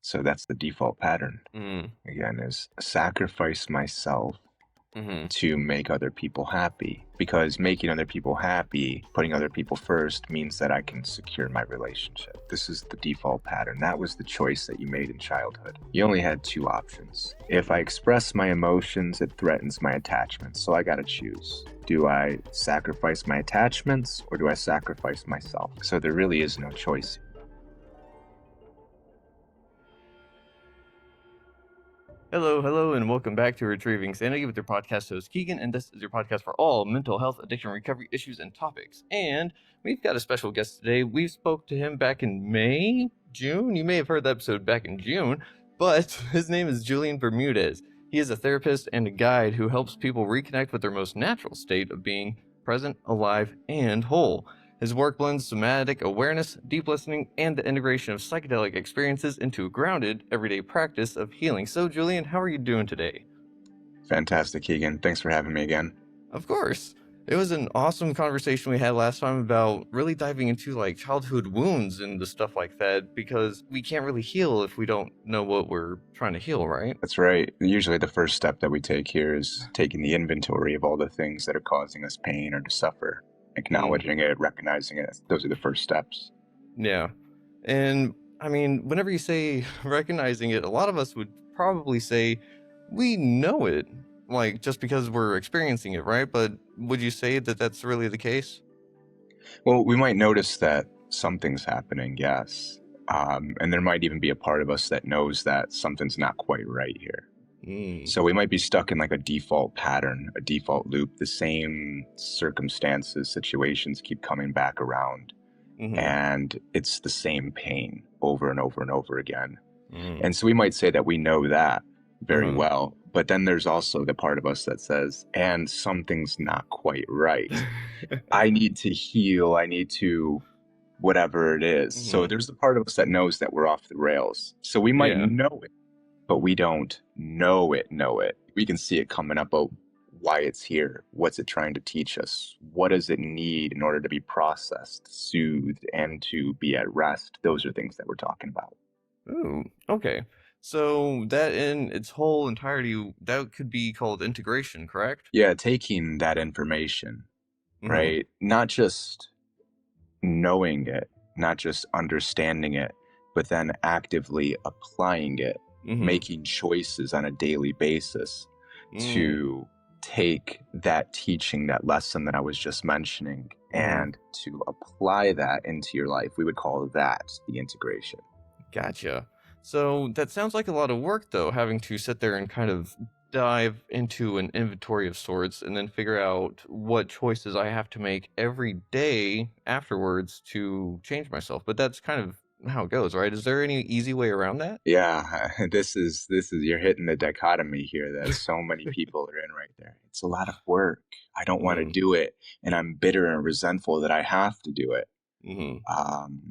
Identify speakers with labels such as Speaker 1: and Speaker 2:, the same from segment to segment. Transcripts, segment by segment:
Speaker 1: So that's the default pattern,
Speaker 2: Mm.
Speaker 1: again, is sacrifice myself
Speaker 2: Mm-hmm.
Speaker 1: to make other people happy, because making other people happy, putting other people first, means that I can secure my relationship. This is the default pattern. That was the choice that you made in childhood. You only had two options. If I express my emotions, it threatens my attachments, so I gotta choose. Do I sacrifice my attachments or do I sacrifice myself? So there really is no choice.
Speaker 2: Hello, and welcome back to Retrieving Sanity with your podcast host Keegan, and this is your podcast for all mental health, addiction, recovery issues, and topics. And we've got a special guest today. We spoke to him back in June. You may have heard the episode back in June, but his name is Julian Bermudez. He is a therapist and a guide who helps people reconnect with their most natural state of being present, alive, and whole. His work blends somatic awareness, deep listening, and the integration of psychedelic experiences into a grounded, everyday practice of healing. So, Julian, how are you doing today?
Speaker 1: Fantastic, Keegan. Thanks for having me again.
Speaker 2: Of course. It was an awesome conversation we had last time about really diving into like childhood wounds and the stuff like that, because we can't really heal if we don't know what we're trying to heal, right?
Speaker 1: That's right. Usually the first step that we take here is taking the inventory of all the things that are causing us pain or to suffer. Acknowledging it, recognizing it. Those are the first steps.
Speaker 2: Yeah. And I mean, whenever you say recognizing it, a lot of us would probably say we know it, like just because we're experiencing it, right? But would you say that that's really the case?
Speaker 1: Well, we might notice that something's happening, yes. And there might even be a part of us that knows that something's not quite right here. So we might be stuck in like a default pattern, a default loop. The same circumstances, situations keep coming back around. And it's the same pain over and over and over again. And so we might say that we know that very well, but then there's also the part of us that says, and something's not quite right. I need to heal. I need to whatever it is. So there's the part of us that knows that we're off the rails. So we might know it, but we don't know it. We can see it coming up, oh, why it's here. What's it trying to teach us? What does it need in order to be processed, soothed, and to be at rest? Those are things that we're talking about.
Speaker 2: Ooh, okay. So that in its whole entirety, that could be called integration, correct?
Speaker 1: Yeah, taking that information, right? Not just knowing it, not just understanding it, but then actively applying it, making choices on a daily basis to take that teaching, that lesson that I was just mentioning, and to apply that into your life. We would call that the integration.
Speaker 2: Gotcha. So that sounds like a lot of work, though, having to sit there and kind of dive into an inventory of sorts and then figure out what choices I have to make every day afterwards to change myself. But that's kind of how it goes, right? Is there any easy way around that?
Speaker 1: Yeah, this is you're hitting the dichotomy here that so many people are in right there. It's a lot of work. I don't want to do it, and I'm bitter and resentful that I have to do it.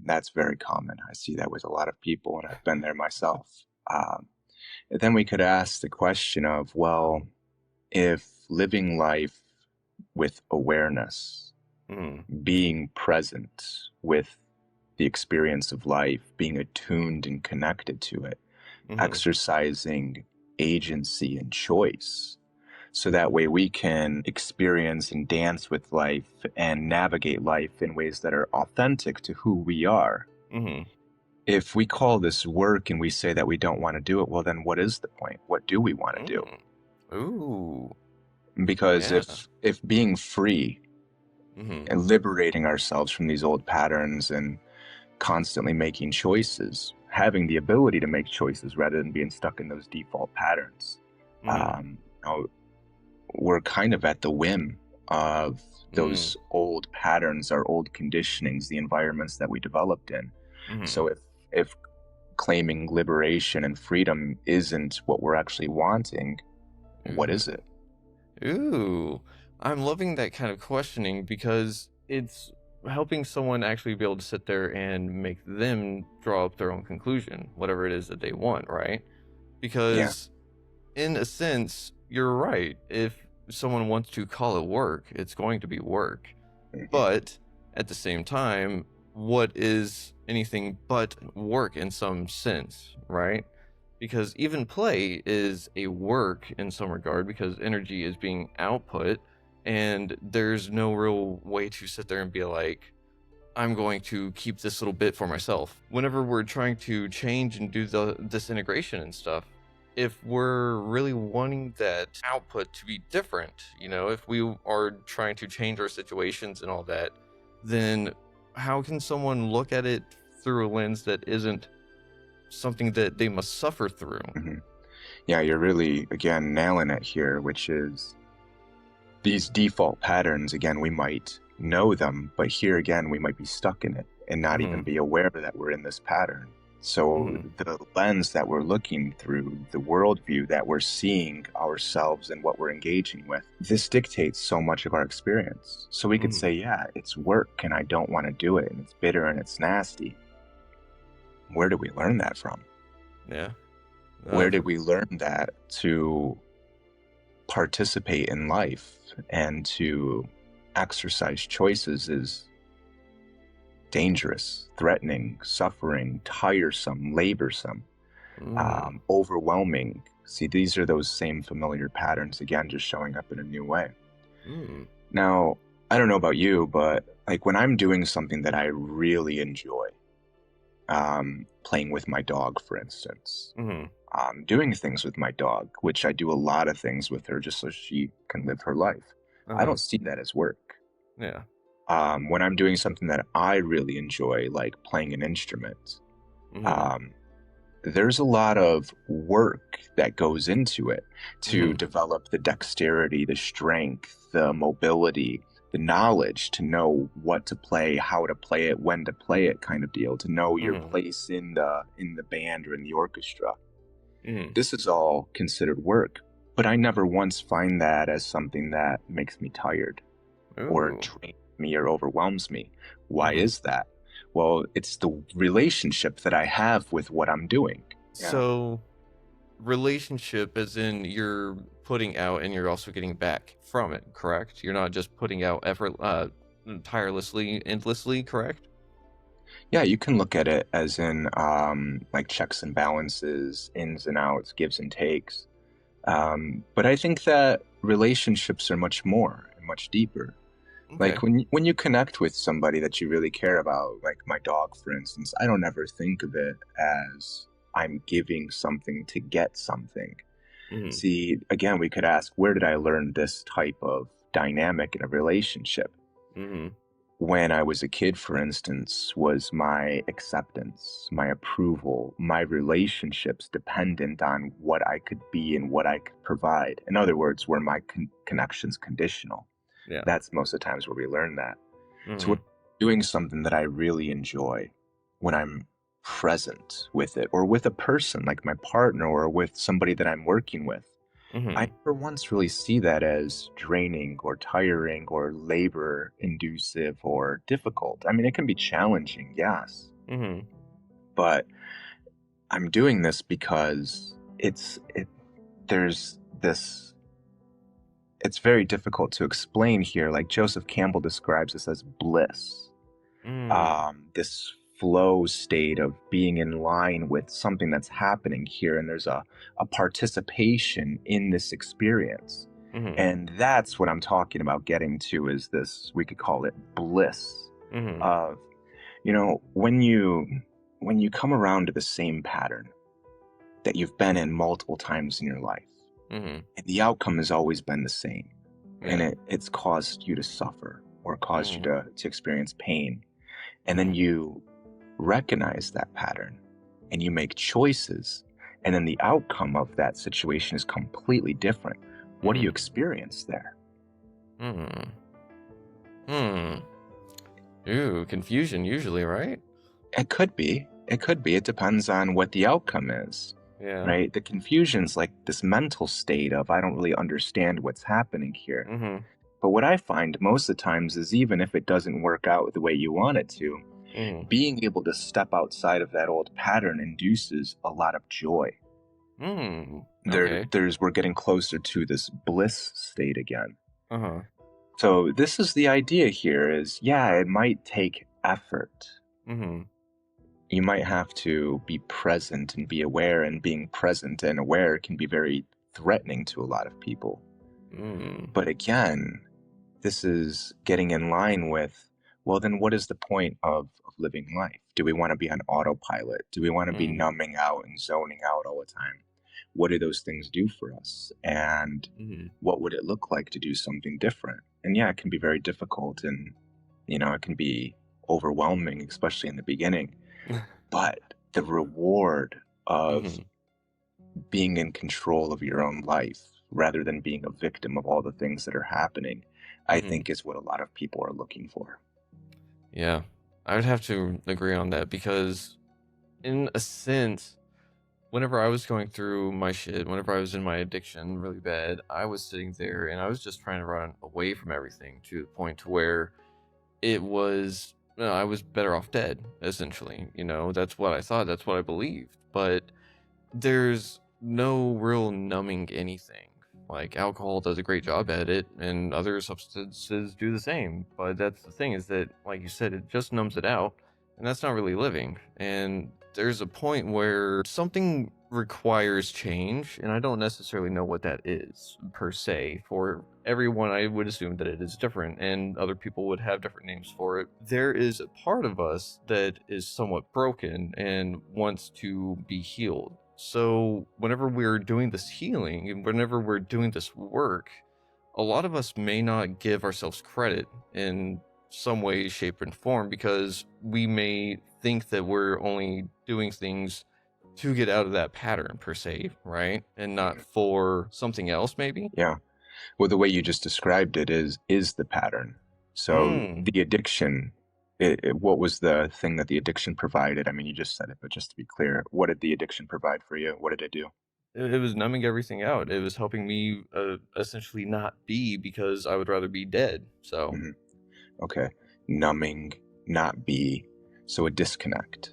Speaker 1: That's very common. I see that with a lot of people, and I've been there myself. And then we could ask the question of, well, if living life with awareness, being present with the experience of life, being attuned and connected to it, exercising agency and choice, so that way we can experience and dance with life and navigate life in ways that are authentic to who we are. If we call this work and we say that we don't want to do it, well, then what is the point? What do we want to do?
Speaker 2: Ooh.
Speaker 1: Because if being free and liberating ourselves from these old patterns and constantly making choices, having the ability to make choices rather than being stuck in those default patterns, we're kind of at the whim of those old patterns, our old conditionings, the environments that we developed in. So if claiming liberation and freedom isn't what we're actually wanting, what is it?
Speaker 2: Ooh, I'm loving that kind of questioning because it's helping someone actually be able to sit there and make them draw up their own conclusion, whatever it is that they want, right? Because in a sense, you're right. If someone wants to call it work, it's going to be work. But at the same time, what is anything but work in some sense, right? Because even play is a work in some regard because energy is being output, and there's no real way to sit there and be like, I'm going to keep this little bit for myself. Whenever we're trying to change and do this integration and stuff, if we're really wanting that output to be different, if we are trying to change our situations and all that, then how can someone look at it through a lens that isn't something that they must suffer through?
Speaker 1: Mm-hmm. Yeah, you're really, again, nailing it here, which is these default patterns. Again, we might know them, but here again, we might be stuck in it and not even be aware that we're in this pattern. So the lens that we're looking through, the worldview that we're seeing ourselves and what we're engaging with, this dictates so much of our experience. So we could say, yeah, it's work and I don't want to do it and it's bitter and it's nasty. Where did we learn that from?
Speaker 2: Yeah.
Speaker 1: Where did we learn that to participate in life and to exercise choices is dangerous, threatening, suffering, tiresome, laborsome, overwhelming? See, these are those same familiar patterns, again, just showing up in a new way. Now, I don't know about you, but like when I'm doing something that I really enjoy, playing with my dog, for instance, doing things with my dog, which I do a lot of things with her just so she can live her life. I don't see that as work.
Speaker 2: Yeah.
Speaker 1: When I'm doing something that I really enjoy, like playing an instrument, there's a lot of work that goes into it to develop the dexterity, the strength, the mobility, the knowledge to know what to play, how to play it, when to play it, kind of deal, to know your place in the band or in the orchestra. This is all considered work, but I never once find that as something that makes me tired or drains me or overwhelms me. Why is that? Well, it's the relationship that I have with what I'm doing.
Speaker 2: So, relationship as in you're putting out and you're also getting back from it, correct? You're not just putting out effort tirelessly, endlessly, correct?
Speaker 1: Yeah, you can look at it as in like checks and balances, ins and outs, gives and takes. But I think that relationships are much more and much deeper. Like when you connect with somebody that you really care about, like my dog, for instance, I don't ever think of it as I'm giving something to get something. See, again, we could ask, where did I learn this type of dynamic in a relationship? When I was a kid, for instance, was my acceptance, my approval, my relationships dependent on what I could be and what I could provide? In other words, were my connections conditional?
Speaker 2: Yeah.
Speaker 1: That's most of the times where we learn that. So when doing something that I really enjoy, when I'm present with it, or with a person like my partner, or with somebody that I'm working with, I never once really see that as draining or tiring or labor inducive or difficult. I mean, it can be challenging, yes. But I'm doing this because there's this, it's very difficult to explain here. Like Joseph Campbell describes this as bliss. This flow state of being in line with something that's happening here, and there's a participation in this experience. And that's what I'm talking about getting to, is this, we could call it bliss of, when you come around to the same pattern that you've been in multiple times in your life, and the outcome has always been the same, and it's caused you to suffer or caused you to experience pain, and then you recognize that pattern and you make choices, and then the outcome of that situation is completely different. What do you experience there?
Speaker 2: Ooh, confusion usually, right?
Speaker 1: It could be. It depends on what the outcome is.
Speaker 2: Yeah.
Speaker 1: Right? The confusion's like this mental state of, I don't really understand what's happening here. But what I find most of the times is, even if it doesn't work out the way you want it to, being able to step outside of that old pattern induces a lot of joy. We're getting closer to this bliss state again. So this is the idea here is, yeah, it might take effort
Speaker 2: Mm-hmm.
Speaker 1: You might have to be present and be aware, and being present and aware can be very threatening to a lot of people. But again, this is getting in line with, well, then what is the point of living life? Do we want to be on autopilot? Do we want to be numbing out and zoning out all the time? What do those things do for us? And what would it look like to do something different? And yeah, it can be very difficult, and, it can be overwhelming, especially in the beginning. But the reward of being in control of your own life rather than being a victim of all the things that are happening, I think is what a lot of people are looking for.
Speaker 2: Yeah, I would have to agree on that, because in a sense, whenever I was going through my shit, whenever I was in my addiction really bad, I was sitting there and I was just trying to run away from everything to the point to where it was, I was better off dead, essentially. That's what I thought, that's what I believed. But there's no real numbing anything. Like, alcohol does a great job at it, and other substances do the same. But that's the thing, is that, like you said, it just numbs it out, and that's not really living. And there's a point where something requires change, and I don't necessarily know what that is, per se. For everyone, I would assume that it is different, and other people would have different names for it. There is a part of us that is somewhat broken and wants to be healed. So whenever we're doing this healing and whenever we're doing this work, a lot of us may not give ourselves credit in some way, shape, and form, because we may think that we're only doing things to get out of that pattern, per se, right? And not for something else, maybe?
Speaker 1: Yeah. Well, the way you just described it is the pattern. So the addiction, what was the thing that the addiction provided? I mean, you just said it, but just to be clear, what did the addiction provide for you? What did it do?
Speaker 2: It was numbing everything out. It was helping me essentially not be, because I would rather be dead. So,
Speaker 1: Okay. Numbing, not be. So a disconnect.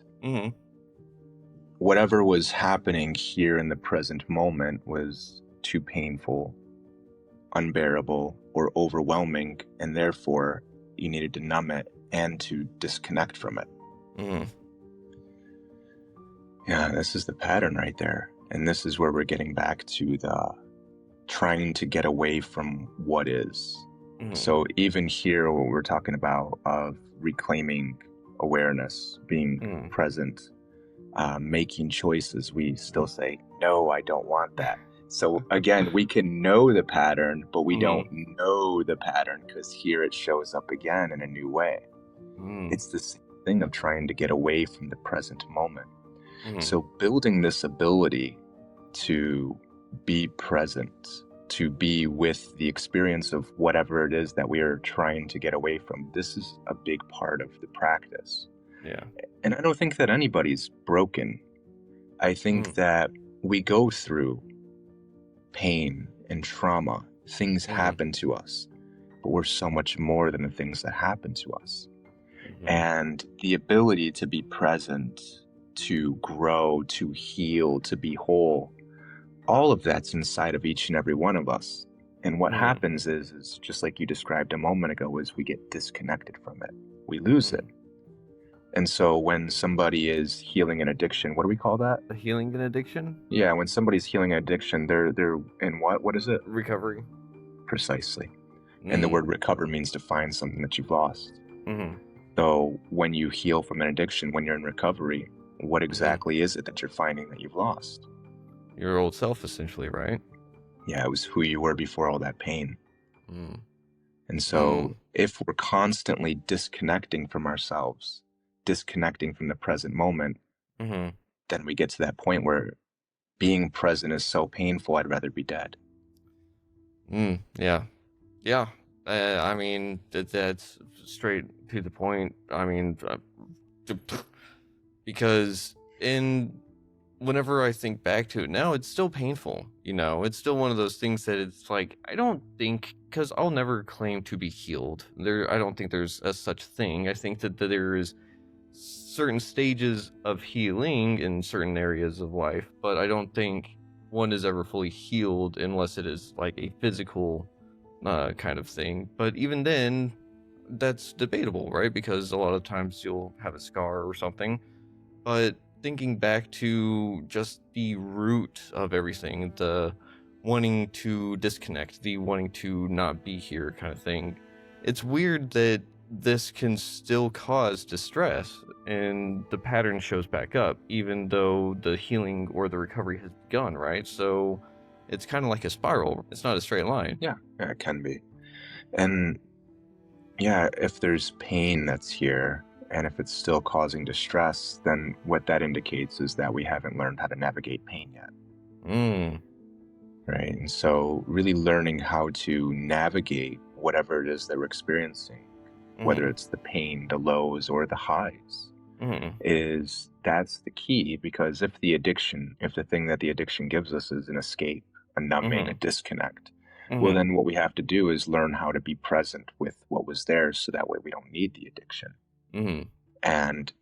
Speaker 1: Whatever was happening here in the present moment was too painful, unbearable, or overwhelming, and therefore you needed to numb it and to disconnect from it. Yeah, this is the pattern right there. And this is where we're getting back to the trying to get away from what is. So even here, what we're talking about of reclaiming awareness, being present, making choices, we still say, no, I don't want that. So again, we can know the pattern, but we don't know the pattern, because here it shows up again in a new way. It's the same thing of trying to get away from the present moment. So building this ability to be present, to be with the experience of whatever it is that we are trying to get away from, this is a big part of the practice.
Speaker 2: Yeah.
Speaker 1: And I don't think that anybody's broken. I think that we go through pain and trauma. Things happen to us, but we're so much more than the things that happen to us. And the ability to be present, to grow, to heal, to be whole, all of that's inside of each and every one of us. And what happens is just like you described a moment ago, is we get disconnected from it. We lose it. And so when somebody is healing an addiction, what do we call that?
Speaker 2: Healing an addiction?
Speaker 1: Yeah, when somebody's healing an addiction, they're in what? What is it?
Speaker 2: Recovery.
Speaker 1: Precisely. And the word recover means to find something that you've lost. So when you heal from an addiction, when you're in recovery, what exactly is it that you're finding that you've lost?
Speaker 2: Your old self, essentially, right?
Speaker 1: Yeah, it was who you were before all that pain. And so if we're constantly disconnecting from ourselves, disconnecting from the present moment, then we get to that point where being present is so painful, I'd rather be dead.
Speaker 2: Yeah. I mean, that's straight to the point. I mean, because whenever I think back to it now, it's still painful. It's still one of those things that it's like, I don't think, because I'll never claim to be healed. I don't think there's a such thing. I think that there is certain stages of healing in certain areas of life, but I don't think one is ever fully healed unless it is like a physical kind of thing. But even then, that's debatable, right? Because a lot of times you'll have a scar or something. But thinking back to just the root of everything, the wanting to disconnect, the wanting to not be here kind of thing, it's weird that this can still cause distress and the pattern shows back up, even though the healing or the recovery has begun, right? So it's kind of like a spiral. It's not a straight line.
Speaker 1: Yeah, it can be. And yeah, if there's pain that's here, and if it's still causing distress, then what that indicates is that we haven't learned how to navigate pain yet. Right? And so really learning how to navigate whatever it is that we're experiencing, whether it's the pain, the lows, or the highs, that's the key. Because if the thing that the addiction gives us is an escape, a numbing, a disconnect, well, then what we have to do is learn how to be present with what was there, so that way we don't need the addiction. And,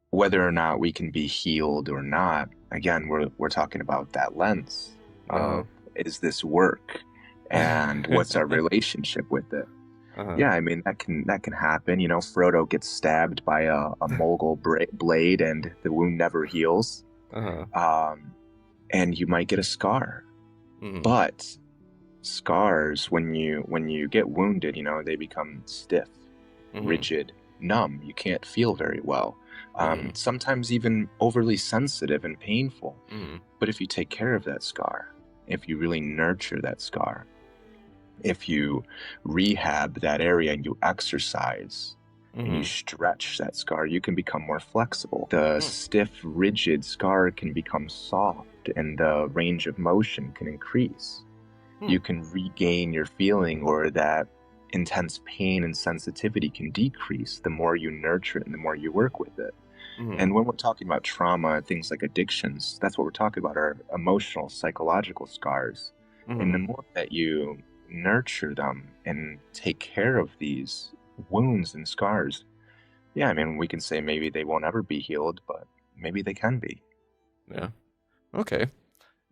Speaker 1: whether or not we can be healed or not, again, we're talking about that lens of, is this work, and what's our relationship with it? Yeah, I mean, that can happen. Frodo gets stabbed by a Mogul blade, and the wound never heals. And you might get a scar. But scars, when you get wounded, they become stiff, rigid, numb. You can't feel very well. Sometimes even overly sensitive and painful. But if you take care of that scar, if you really nurture that scar, if you rehab that area and you exercise and you stretch that scar, you can become more flexible. The stiff, rigid scar can become soft, and the range of motion can increase. You can regain your feeling, or that intense pain and sensitivity can decrease the more you nurture it and the more you work with it. And when we're talking about trauma, things like addictions, that's what we're talking about, are emotional, psychological scars. And the more that you nurture them and take care of these wounds and scars, yeah, I mean, we can say maybe they won't ever be healed, but maybe they can be.
Speaker 2: Yeah. Okay.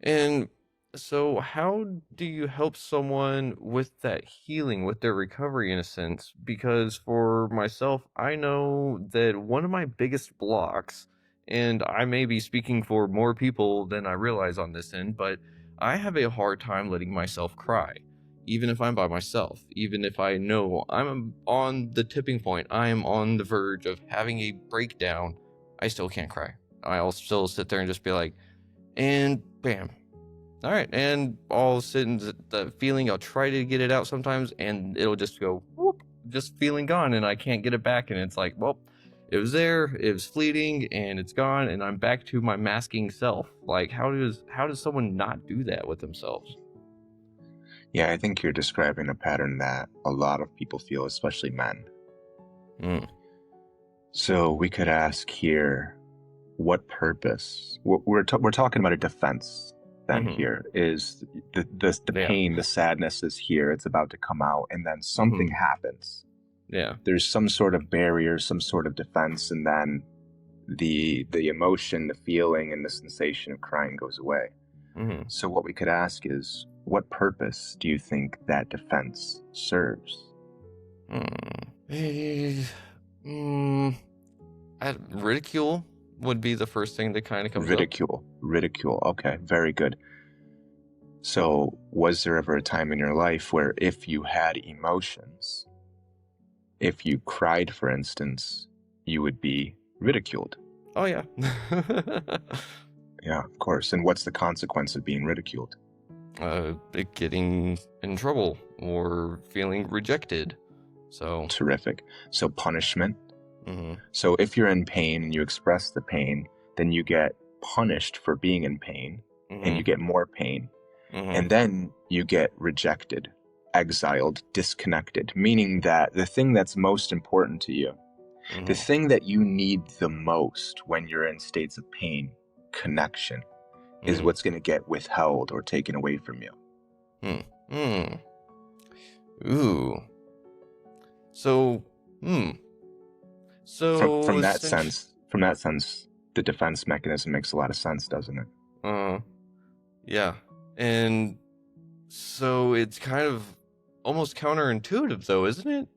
Speaker 2: And so how do you help someone with that healing, with their recovery in a sense? Because for myself, I know that one of my biggest blocks, and I may be speaking for more people than I realize on this end, but I have a hard time letting myself cry. Even if I'm by myself, even if I know I'm on the tipping point, I am on the verge of having a breakdown, I still can't cry. I'll still sit there and just be like, and bam. All right, and I'll sit in the feeling, I'll try to get it out sometimes, and it'll just go, whoop, just feeling gone, and I can't get it back, and it's like, well, it was there, it was fleeting, and it's gone, and I'm back to my masking self. Like, how does someone not do that with themselves?
Speaker 1: Yeah, I think you're describing a pattern that a lot of people feel, especially men. So we could ask here, what purpose? We're talking about a defense. Then here is the pain, the sadness is here. It's about to come out, and then something happens.
Speaker 2: Yeah,
Speaker 1: there's some sort of barrier, some sort of defense, and then the emotion, the feeling, and the sensation of crying goes away. So what we could ask is, what purpose do you think that defense serves?
Speaker 2: Ridicule would be the first thing that kind of comes up.
Speaker 1: Ridicule. Okay, very good. So was there ever a time in your life where, if you had emotions, if you cried, for instance, you would be ridiculed?
Speaker 2: Oh, yeah.
Speaker 1: Yeah, of course. And what's the consequence of being ridiculed?
Speaker 2: Getting in trouble or feeling rejected. So
Speaker 1: terrific. So punishment. So if you're in pain and you express the pain, then you get punished for being in pain, and you get more pain. And then you get rejected, exiled, disconnected, meaning that the thing that's most important to you, the thing that you need the most when you're in states of pain, connection, is what's going to get withheld or taken away from you.
Speaker 2: Ooh. So, So
Speaker 1: from that sense, the defense mechanism makes a lot of sense, doesn't it?
Speaker 2: Yeah. And so it's kind of almost counterintuitive, though, isn't it?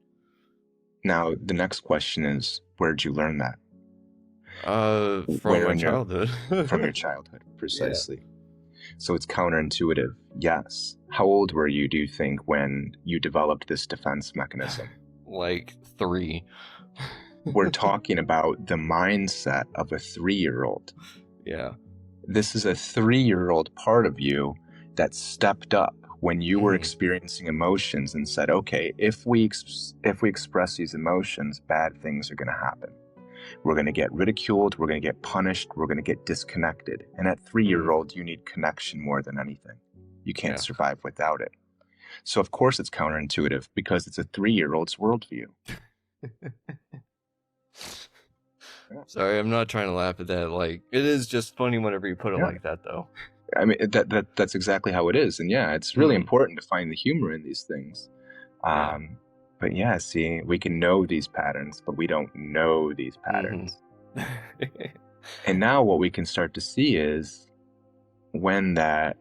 Speaker 1: Now, the next question is, where'd you learn that?
Speaker 2: From my childhood.
Speaker 1: From your childhood, precisely. So it's counterintuitive, yes. How old were you, do you think, when you developed this defense mechanism?
Speaker 2: Like 3.
Speaker 1: We're talking about the mindset of a 3-year-old.
Speaker 2: Yeah.
Speaker 1: This is a 3-year-old part of you that stepped up when you were experiencing emotions and said, okay, if we express these emotions, bad things are going to happen. We're going to get ridiculed, we're going to get punished, we're going to get disconnected. And at 3-year-old, you need connection more than anything. You can't survive without it. So of course it's counterintuitive, because it's a 3-year-old's worldview.
Speaker 2: Sorry, I'm not trying to laugh at that. Like, it is just funny whenever you put it like that, though.
Speaker 1: I mean, that's exactly how it is. And yeah, it's really important to find the humor in these things. But yeah, see, we can know these patterns, but we don't know these patterns. And now what we can start to see is when that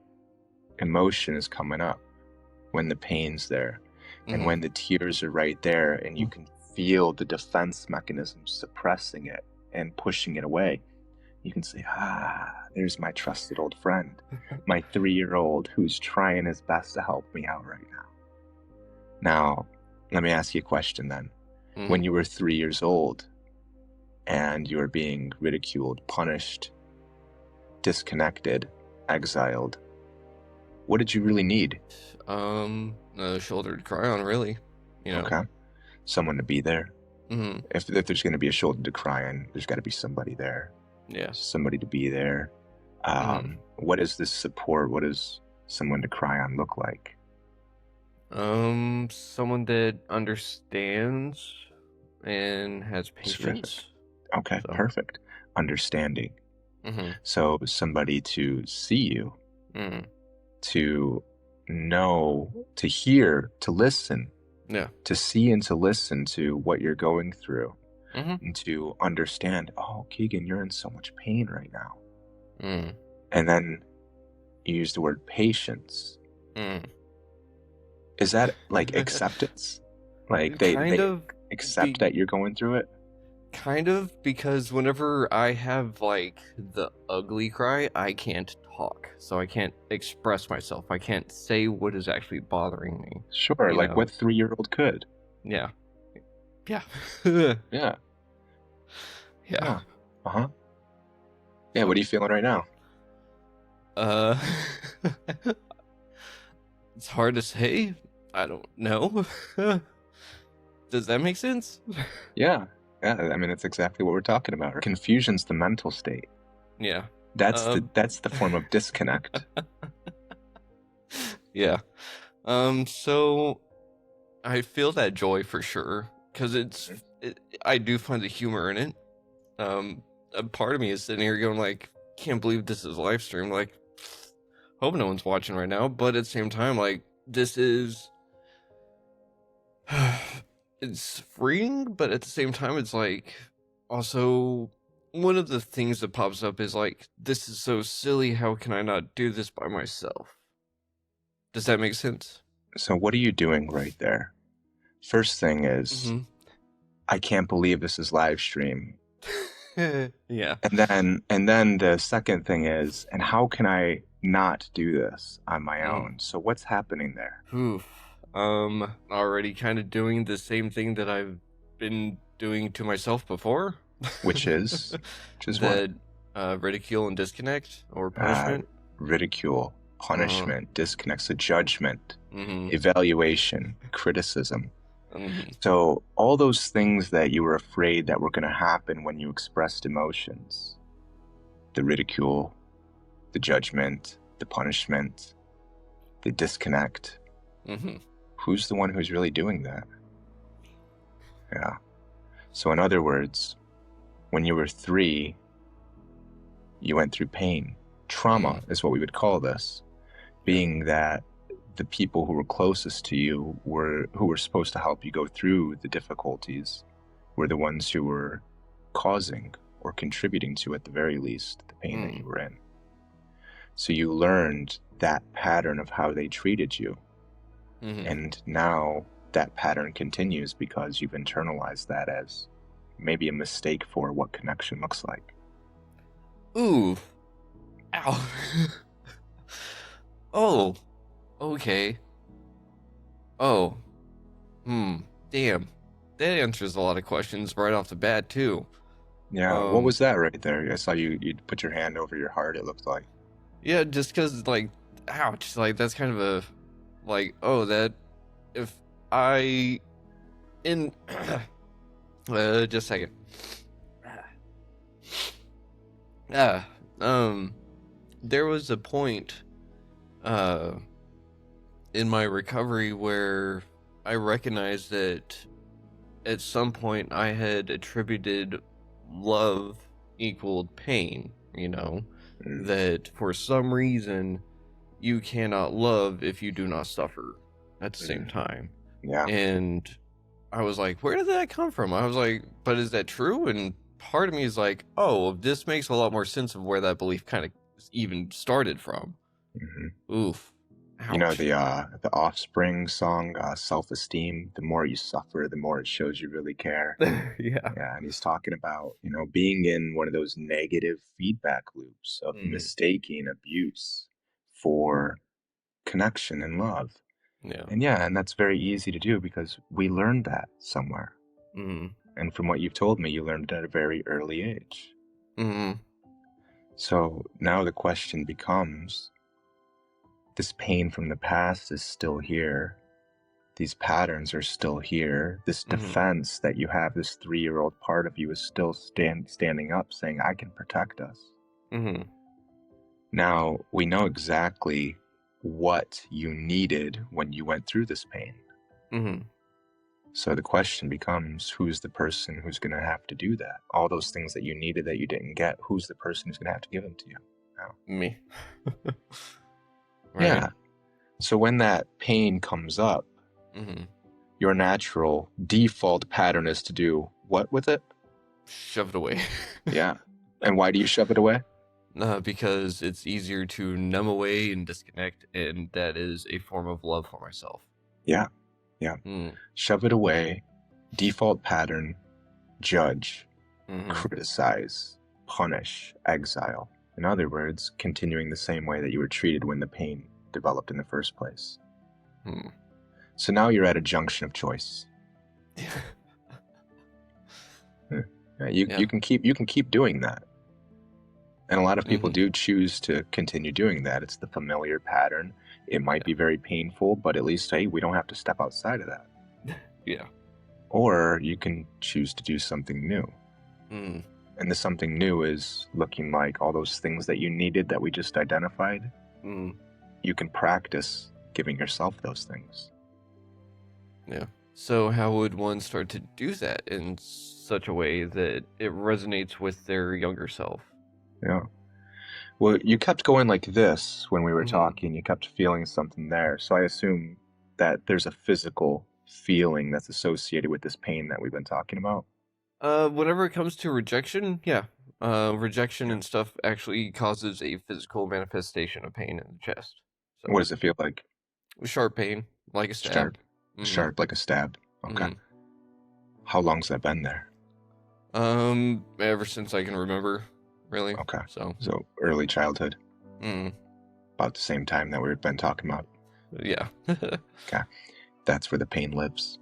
Speaker 1: emotion is coming up, when the pain's there, and when the tears are right there, and you can feel the defense mechanism suppressing it and pushing it away. You can say, there's my trusted old friend, my 3-year-old who's trying his best to help me out right now. Now, let me ask you a question then. When you were 3 years old and you were being ridiculed, punished, disconnected, exiled, what did you really need?
Speaker 2: A shoulder to cry on, really. You know.
Speaker 1: Okay. Someone to be there. If there's going to be a shoulder to cry on, there's got to be somebody there.
Speaker 2: Yeah.
Speaker 1: Somebody to be there. What is this support? What does someone to cry on look like?
Speaker 2: Someone that understands and has patience.
Speaker 1: Okay, perfect. Understanding. So somebody to see you, to know, to hear, to listen, to see and to listen to what you're going through, and to understand, oh, Keegan, you're in so much pain right now. And then you use the word patience. Is that like acceptance? Like they accept that you're going through it?
Speaker 2: Kind of, because whenever I have like the ugly cry, I can't talk. So I can't express myself. I can't say what is actually bothering me.
Speaker 1: Sure, like what 3-year-old could.
Speaker 2: Yeah. Yeah.
Speaker 1: Yeah.
Speaker 2: Yeah.
Speaker 1: Yeah, what are you feeling right now?
Speaker 2: It's hard to say. I don't know. Does that make sense?
Speaker 1: Yeah, I mean, that's exactly what we're talking about. Confusion's the mental state.
Speaker 2: Yeah.
Speaker 1: That's the form of disconnect.
Speaker 2: Yeah. So I feel that joy for sure, because I do find the humor in it. A part of me is sitting here going like, can't believe this is live stream. Like, hope no one's watching right now. But at the same time, like, this is it's freeing, but at the same time, it's like also one of the things that pops up is like, this is so silly. How can I not do this by myself? Does that make sense?
Speaker 1: So what are you doing right there? First thing is, I can't believe this is live stream.
Speaker 2: Yeah.
Speaker 1: And then the second thing is, and how can I not do this on my own? So what's happening there?
Speaker 2: Already kind of doing the same thing that I've been doing to myself before.
Speaker 1: Which is
Speaker 2: that ridicule and disconnect or punishment.
Speaker 1: Ridicule, punishment, disconnect, so judgment, evaluation, criticism. So all those things that you were afraid that were going to happen when you expressed emotions, the ridicule, the judgment, the punishment, the disconnect, who's the one who's really doing that? Yeah. So in other words, when you were 3, you went through pain. Trauma is what we would call this, being that the people who were closest to you who were supposed to help you go through the difficulties were the ones who were causing or contributing to, at the very least, the pain that you were in. So you learned that pattern of how they treated you. And now that pattern continues because you've internalized that as maybe a mistake for what connection looks like.
Speaker 2: Ooh. Ow. Oh. Okay. Oh. Damn. That answers a lot of questions right off the bat, too.
Speaker 1: Yeah, what was that right there? I saw you put your hand over your heart, it looked like.
Speaker 2: Yeah, just because, like, ouch. Like, that's kind of a, like, oh, that, if I, in, just a second. There was a point, in my recovery where I recognized that at some point I had attributed love equaled pain, that for some reason you cannot love if you do not suffer at the same time.
Speaker 1: Yeah.
Speaker 2: And I was like, where did that come from? I was like, but is that true? And part of me is like, oh, this makes a lot more sense of where that belief kind of even started from. Oof. Ouch.
Speaker 1: You know the Offspring song, Self-Esteem, the more you suffer, the more it shows you really care.
Speaker 2: Yeah,
Speaker 1: and he's talking about, being in one of those negative feedback loops of mistaking abuse for connection and love. And that's very easy to do because we learned that somewhere. And from what you've told me, you learned it at a very early age. So now the question becomes, this pain from the past is still here. These patterns are still here. This defense that you have, this 3-year-old part of you is still standing up saying, I can protect us. Now, we know exactly what you needed when you went through this pain. So the question becomes, who's the person who's going to have to do that? All those things that you needed that you didn't get, who's the person who's going to have to give them to you?
Speaker 2: Me.
Speaker 1: Right. Yeah. So when that pain comes up, your natural default pattern is to do what with it?
Speaker 2: Shove it away.
Speaker 1: Yeah. And why do you shove it away?
Speaker 2: Because it's easier to numb away and disconnect, and that is a form of love for myself.
Speaker 1: Yeah. Shove it away, default pattern, judge, criticize, punish, exile. In other words, continuing the same way that you were treated when the pain developed in the first place. So now you're at a junction of choice. You can keep doing that. And a lot of people do choose to continue doing that. It's the familiar pattern. It might be very painful, but at least, hey, we don't have to step outside of that. Or you can choose to do something new. And the something new is looking like all those things that you needed that we just identified. You can practice giving yourself those things.
Speaker 2: Yeah. So how would one start to do that in such a way that it resonates with their younger self?
Speaker 1: Yeah. Well, you kept going like this when we were talking. You kept feeling something there. So I assume that there's a physical feeling that's associated with this pain that we've been talking about.
Speaker 2: Whenever it comes to rejection, rejection and stuff actually causes a physical manifestation of pain in the chest.
Speaker 1: So, what does it feel like?
Speaker 2: Sharp pain, like a stab.
Speaker 1: Sharp like a stab. Okay. How long's that been there?
Speaker 2: Ever since I can remember, really.
Speaker 1: Okay.
Speaker 2: So
Speaker 1: early childhood. About the same time that we've been talking about.
Speaker 2: Yeah.
Speaker 1: Okay. That's where the pain lives.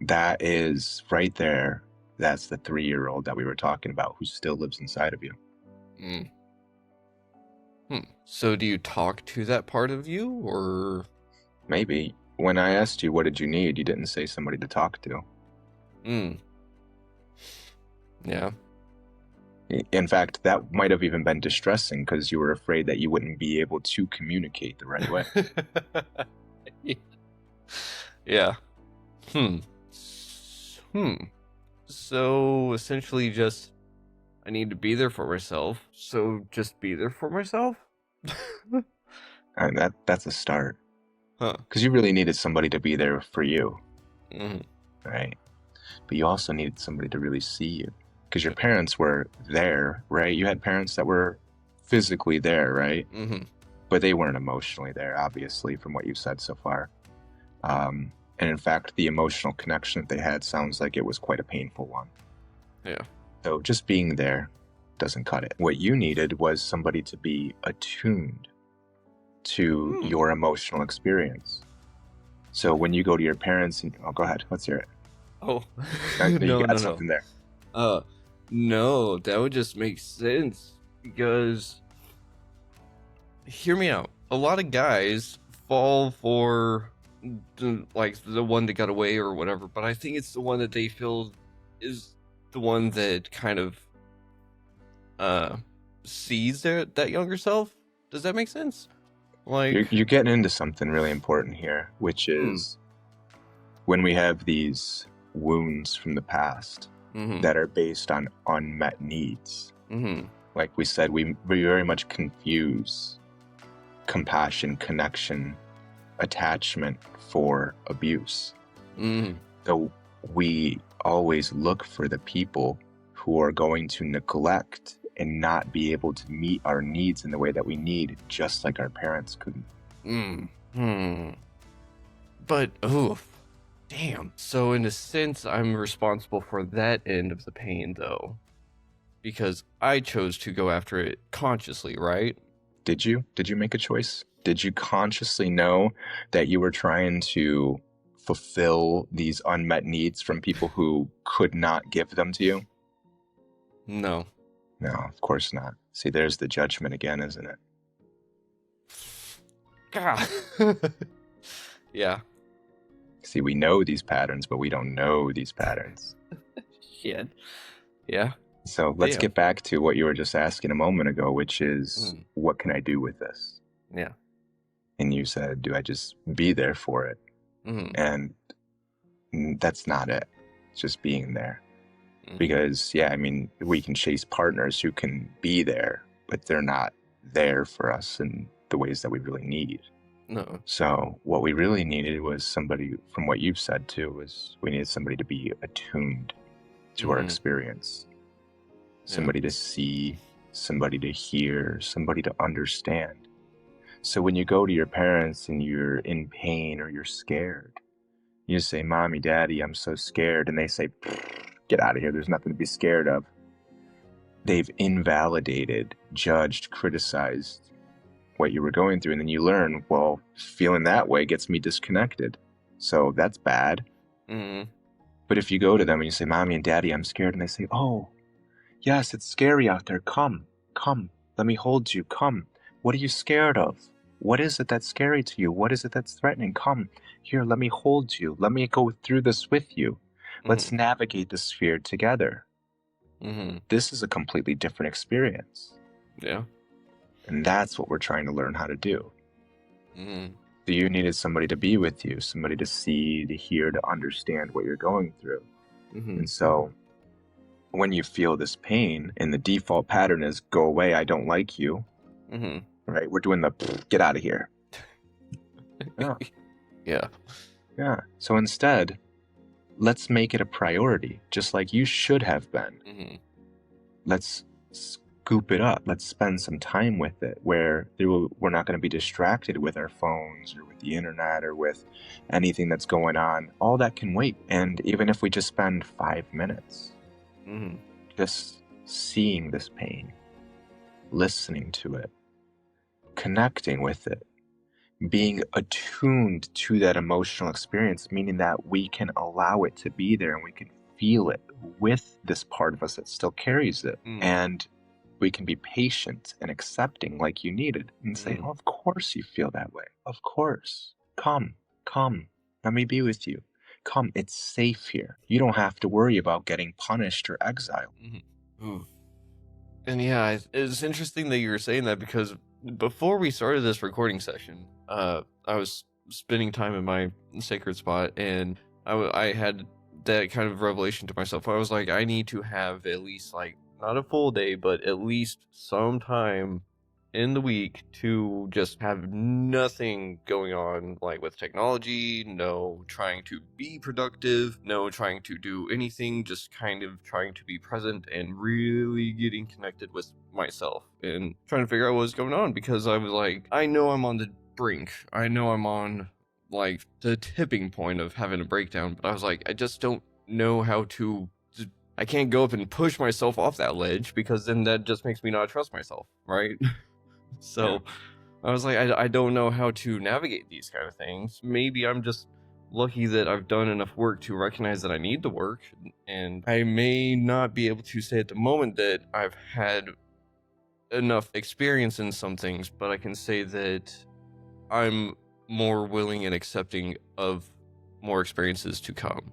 Speaker 1: That is right there. That's the 3-year-old that we were talking about who still lives inside of you.
Speaker 2: So do you talk to that part of you, or?
Speaker 1: Maybe. When I asked you what did you need, you didn't say somebody to talk to.
Speaker 2: Yeah.
Speaker 1: In fact, that might have even been distressing because you were afraid that you wouldn't be able to communicate the right way.
Speaker 2: Yeah. So essentially just, I need to be there for myself. So just be there for myself?
Speaker 1: And that's a start. Because you really needed somebody to be there for you. Right? But you also needed somebody to really see you. Because your parents were there, right? You had parents that were physically there, right? But they weren't emotionally there, obviously, from what you've said so far. And in fact, the emotional connection that they had sounds like it was quite a painful one.
Speaker 2: Yeah.
Speaker 1: So just being there doesn't cut it. What you needed was somebody to be attuned to your emotional experience. So when you go to your parents and, oh, go ahead, let's hear it.
Speaker 2: Oh,
Speaker 1: You got something there.
Speaker 2: No, that would just make sense because, hear me out. A lot of guys fall for the one that got away or whatever, but I think it's the one that they feel is the one that kind of sees that younger self. Does that make sense? Like,
Speaker 1: you're getting into something really important here, which is when we have these wounds from the past that are based on unmet needs. Like we said, we very much confuse compassion, connection, attachment for abuse. So we always look for the people who are going to neglect and not be able to meet our needs in the way that we need, just like our parents couldn't.
Speaker 2: But, damn. So in a sense, I'm responsible for that end of the pain, though. Because I chose to go after it consciously, right?
Speaker 1: Did you? Did you make a choice? Did you consciously know that you were trying to fulfill these unmet needs from people who could not give them to you?
Speaker 2: No.
Speaker 1: No, of course not. See, there's the judgment again, isn't it?
Speaker 2: God. Yeah.
Speaker 1: See, we know these patterns, but we don't know these patterns.
Speaker 2: Shit. Yeah.
Speaker 1: So let's get back to what you were just asking a moment ago, which is, what can I do with this?
Speaker 2: Yeah.
Speaker 1: And you said, do I just be there for it? And that's not it. It's just being there. Because, yeah, I mean, we can chase partners who can be there, but they're not there for us in the ways that we really need.
Speaker 2: No.
Speaker 1: So what we really needed was somebody, from what you've said too, was we needed somebody to be attuned to our experience. Somebody to see, somebody to hear, somebody to understand. So when you go to your parents and you're in pain or you're scared, you say, Mommy, Daddy, I'm so scared. And they say, get out of here. There's nothing to be scared of. They've invalidated, judged, criticized what you were going through. And then you learn, well, feeling that way gets me disconnected. So that's bad. But if you go to them and you say, Mommy and Daddy, I'm scared. And they say, oh, yes, it's scary out there. Come, let me hold you. Come. What are you scared of? What is it that's scary to you? What is it that's threatening? Come here, let me hold you. Let me go through this with you. Let's navigate this fear together. This is a completely different experience.
Speaker 2: Yeah.
Speaker 1: And that's what we're trying to learn how to do. So you needed somebody to be with you, somebody to see, to hear, to understand what you're going through. And so when you feel this pain and the default pattern is go away, I don't like you, right? We're doing the get out of here. Yeah. So instead, let's make it a priority, just like you should have been. Let's scoop it up. Let's spend some time with it where we're not going to be distracted with our phones or with the internet or with anything that's going on. All that can wait. And even if we just spend 5 minutes just seeing this pain, listening to it, connecting with it, being attuned to that emotional experience, meaning that we can allow it to be there and we can feel it with this part of us that still carries it. And we can be patient and accepting like you needed and say, oh, of course you feel that way. Of course. Come. Let me be with you. Come, it's safe here. You don't have to worry about getting punished or exiled.
Speaker 2: And yeah, it's interesting that you were saying that because before we started this recording session, I was spending time in my sacred spot and I had that kind of revelation to myself. I was like, I need to have at least not a full day, but at least some time in the week to just have nothing going on, like with technology, no trying to be productive, no trying to do anything, just kind of trying to be present and really getting connected with myself and trying to figure out what's going on, because I was like, I know I'm on the brink. I know I'm on like the tipping point of having a breakdown, but I was like, I just don't know how to. I can't go up and push myself off that ledge because then that just makes me not trust myself, right? So I was like, I don't know how to navigate these kind of things. Maybe I'm just lucky that I've done enough work to recognize that I need the work, and I may not be able to say at the moment that I've had enough experience in some things, but I can say that I'm more willing and accepting of more experiences to come.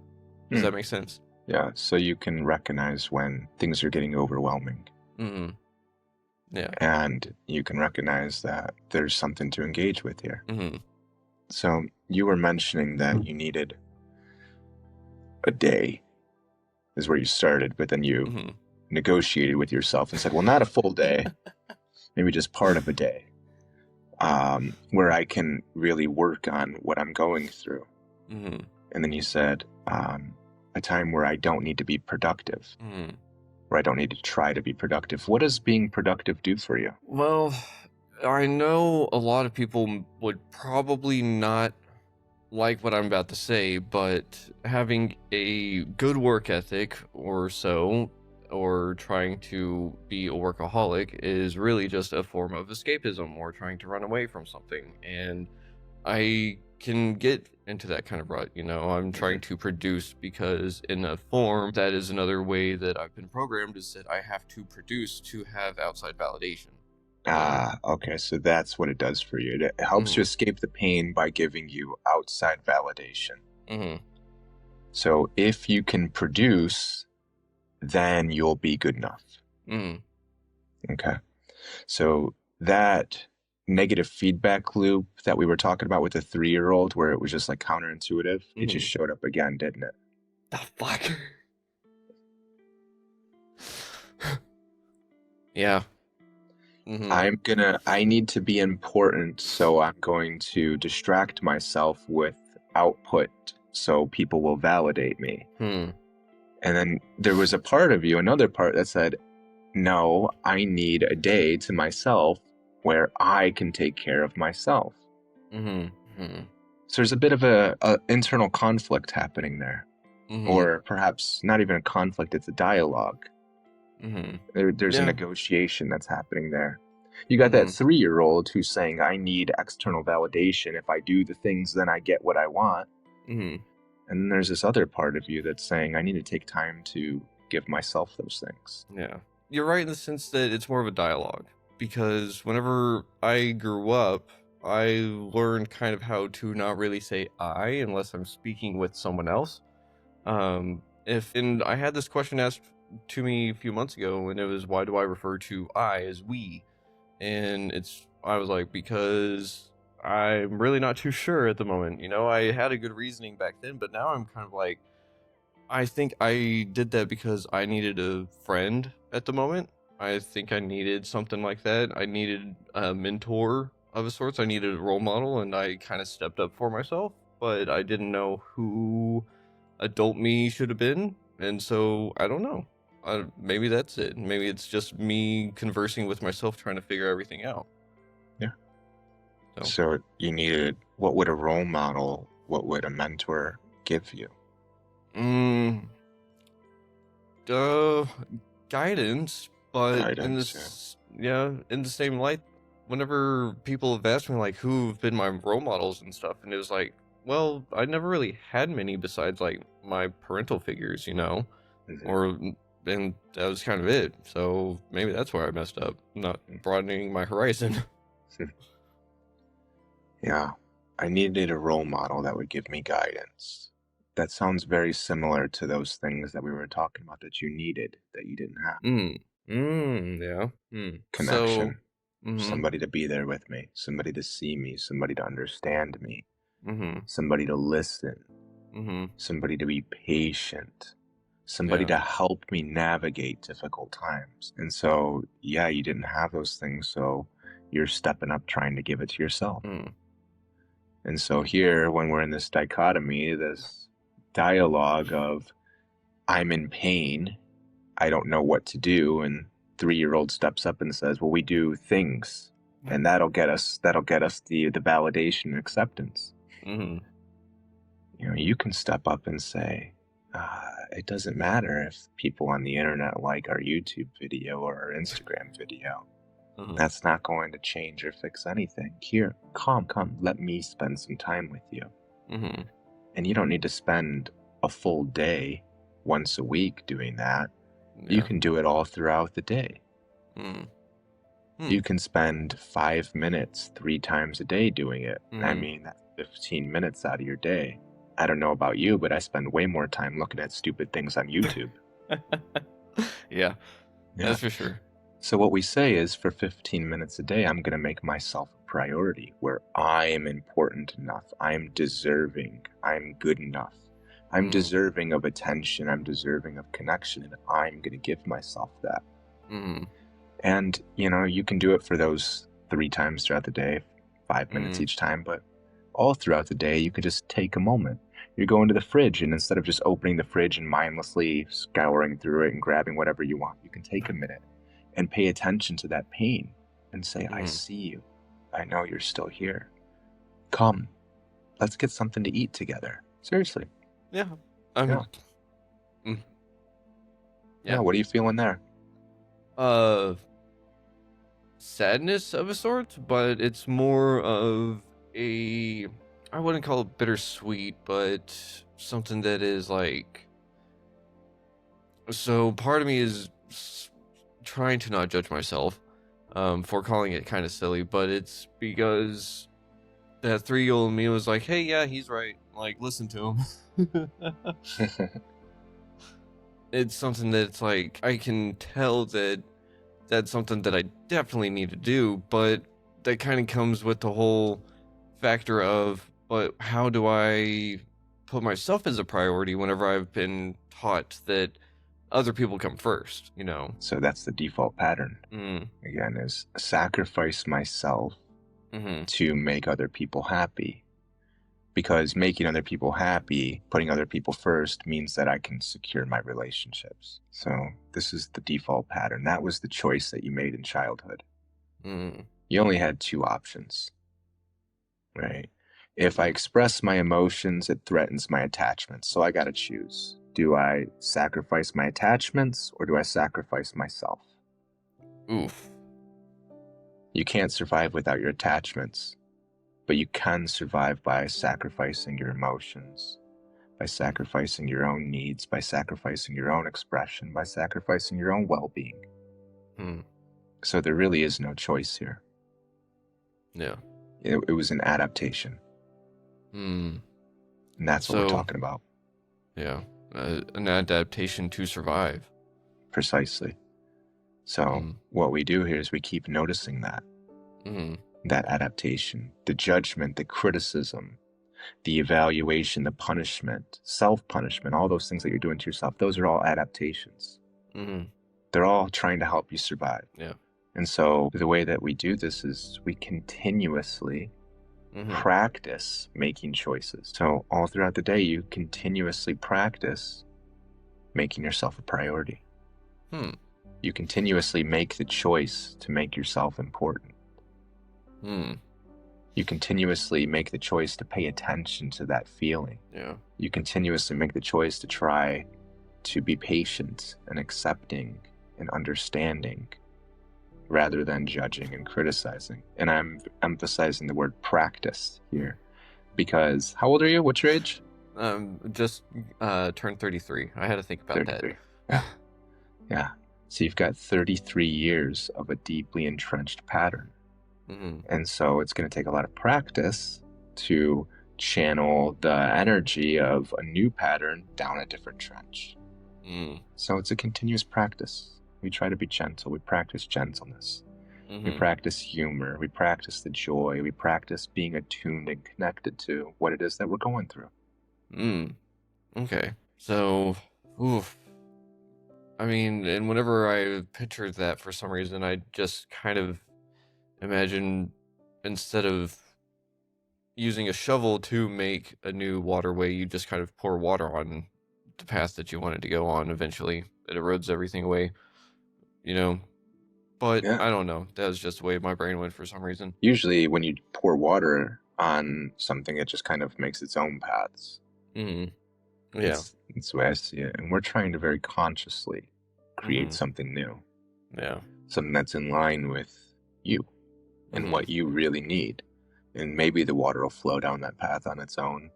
Speaker 2: Does that make sense?
Speaker 1: Yeah, so you can recognize when things are getting overwhelming.
Speaker 2: Mm-hmm. Yeah.
Speaker 1: And you can recognize that there's something to engage with here.
Speaker 2: Mm-hmm.
Speaker 1: So you were mentioning that you needed a day is where you started, but then you negotiated with yourself and said, well, not a full day, maybe just part of a day, where I can really work on what I'm going through.
Speaker 2: Mm-hmm.
Speaker 1: And then you said, a time where I don't need to be productive, where I don't need to try to be productive. What does being productive do for you?
Speaker 2: Well, I know a lot of people would probably not like what I'm about to say, but having a good work ethic or so, or trying to be a workaholic, is really just a form of escapism or trying to run away from something. And I can get into that kind of rut, I'm trying to produce because in a form that is another way that I've been programmed, is that I have to produce to have outside validation.
Speaker 1: Okay, so that's what it does for you. It helps you escape the pain by giving you outside validation. So if you can produce, then you'll be good enough. Okay, so that negative feedback loop that we were talking about with the 3-year-old, where it was just like counterintuitive, it just showed up again, didn't it?
Speaker 2: The fuck? Yeah.
Speaker 1: I need to be important, so I'm going to distract myself with output so people will validate me. And then there was a part of you, another part that said, no, I need a day to myself where I can take care of myself. So there's a bit of a internal conflict happening there. Or perhaps not even a conflict, it's a dialogue. There's a negotiation that's happening there. You got that 3-year-old who's saying, I need external validation. If I do the things, then I get what I want. And then there's this other part of you that's saying, I need to take time to give myself those things.
Speaker 2: Yeah. You're right in the sense that it's more of a dialogue. Because whenever I grew up, I learned kind of how to not really say I unless I'm speaking with someone else. And I had this question asked to me a few months ago, and it was, why do I refer to I as we? And I was like, because I'm really not too sure at the moment. I had a good reasoning back then, but now I'm kind of like, I think I did that because I needed a friend at the moment. I think I needed something like that. I needed a mentor of a sorts. I needed a role model, and I kind of stepped up for myself, but I didn't know who adult me should have been. And so I don't know. Maybe that's it. Maybe it's just me conversing with myself, trying to figure everything out.
Speaker 1: Yeah. So you needed, what would a role model, what would a mentor give you?
Speaker 2: Guidance, but in the same light, whenever people have asked me like who've been my role models and stuff, and it was like, well, I never really had many besides like my parental figures, and that was kind of it. So maybe that's where I messed up, not broadening my horizon.
Speaker 1: Yeah, I needed a role model that would give me guidance. That sounds very similar to those things that we were talking about that you needed, that you didn't have.
Speaker 2: Yeah.
Speaker 1: Connection. Somebody to be there with me, somebody to see me, somebody to understand me, somebody to listen, somebody to be patient, somebody to help me navigate difficult times. And so, yeah, you didn't have those things, so you're stepping up trying to give it to yourself. And so here, when we're in this dichotomy, this dialogue of, I'm in pain, I don't know what to do, and 3-year-old steps up and says, well, we do things, and that'll get us the validation and acceptance.
Speaker 2: Mm-hmm.
Speaker 1: You can step up and say, it doesn't matter if people on the internet like our YouTube video or our Instagram video.
Speaker 2: Mm-hmm.
Speaker 1: That's not going to change or fix anything. Here, come, let me spend some time with you.
Speaker 2: Mm-hmm.
Speaker 1: And you don't need to spend a full day once a week doing that.
Speaker 2: Yeah.
Speaker 1: You can do it all throughout the day. You can spend 5 minutes 3 times a day doing it. I mean, that's 15 minutes out of your day. I don't know about you, but I spend way more time looking at stupid things on YouTube.
Speaker 2: Yeah, that's for sure.
Speaker 1: So what we say is, for 15 minutes a day, I'm going to make myself a priority where I am important enough. I'm deserving. I'm good enough. I'm deserving of attention. I'm deserving of connection, and I'm going to give myself that. And, you can do it for those 3 times throughout the day, 5 minutes each time, but all throughout the day, you could just take a moment. You're going to the fridge, and instead of just opening the fridge and mindlessly scouring through it and grabbing whatever you want, you can take a minute and pay attention to that pain and say, I see you. I know you're still here. Come, let's get something to eat together. Seriously.
Speaker 2: Yeah.
Speaker 1: Yeah, what are you feeling there?
Speaker 2: Sadness of a sort, but it's more of I wouldn't call it bittersweet, but something that is like, so part of me is trying to not judge myself for calling it kind of silly, but it's because that 3-year-old me was like, hey, yeah, he's right, like, listen to him. It's something that's like, I can tell that that's something that I definitely need to do, but that kind of comes with the whole factor of, but how do I put myself as a priority whenever I've been taught that other people come first,
Speaker 1: So that's the default pattern. Again, is sacrifice myself to make other people happy. Because making other people happy, putting other people first, means that I can secure my relationships. So this is the default pattern. That was the choice that you made in childhood. You only had 2 options, right? If I express my emotions, it threatens my attachments. So I got to choose. Do I sacrifice my attachments, or do I sacrifice myself?
Speaker 2: Oof.
Speaker 1: You can't survive without your attachments. But you can survive by sacrificing your emotions, by sacrificing your own needs, by sacrificing your own expression, by sacrificing your own well-being. So there really is no choice here.
Speaker 2: Yeah.
Speaker 1: It was an adaptation. And that's what we're talking about.
Speaker 2: Yeah. An adaptation to survive.
Speaker 1: Precisely. So what we do here is we keep noticing that. That adaptation, the judgment, the criticism, the evaluation, the punishment, self-punishment, all those things that you're doing to yourself, those are all adaptations. They're all trying to help you survive.
Speaker 2: Yeah.
Speaker 1: And so the way that we do this is we continuously practice making choices. So all throughout the day, you continuously practice making yourself a priority. You continuously make the choice to make yourself important. You continuously make the choice to pay attention to that feeling.
Speaker 2: Yeah.
Speaker 1: You continuously make the choice to try to be patient and accepting and understanding rather than judging and criticizing. And I'm emphasizing the word practice here because, how old are you? What's your age?
Speaker 2: Just turned 33. I had to think about 33.
Speaker 1: that. Yeah. So you've got 33 years of a deeply entrenched pattern. And so it's going to take a lot of practice to channel the energy of a new pattern down a different trench. So it's a continuous practice. We try to be gentle. We practice gentleness. We practice humor. We practice the joy. We practice being attuned and connected to what it is that we're going through.
Speaker 2: Okay. So, I mean, and whenever I pictured that, for some reason, I just kind of imagine, instead of using a shovel to make a new waterway, you just kind of pour water on the path that you wanted to go on. Eventually, it erodes everything away, But I don't know. That was just the way my brain went for some reason.
Speaker 1: Usually when you pour water on something, it just kind of makes its own paths.
Speaker 2: Mm-hmm. Yeah.
Speaker 1: It's the way I see it. And we're trying to very consciously create something new.
Speaker 2: Yeah.
Speaker 1: Something that's in line with you and what you really need. And maybe the water will flow down that path on its own.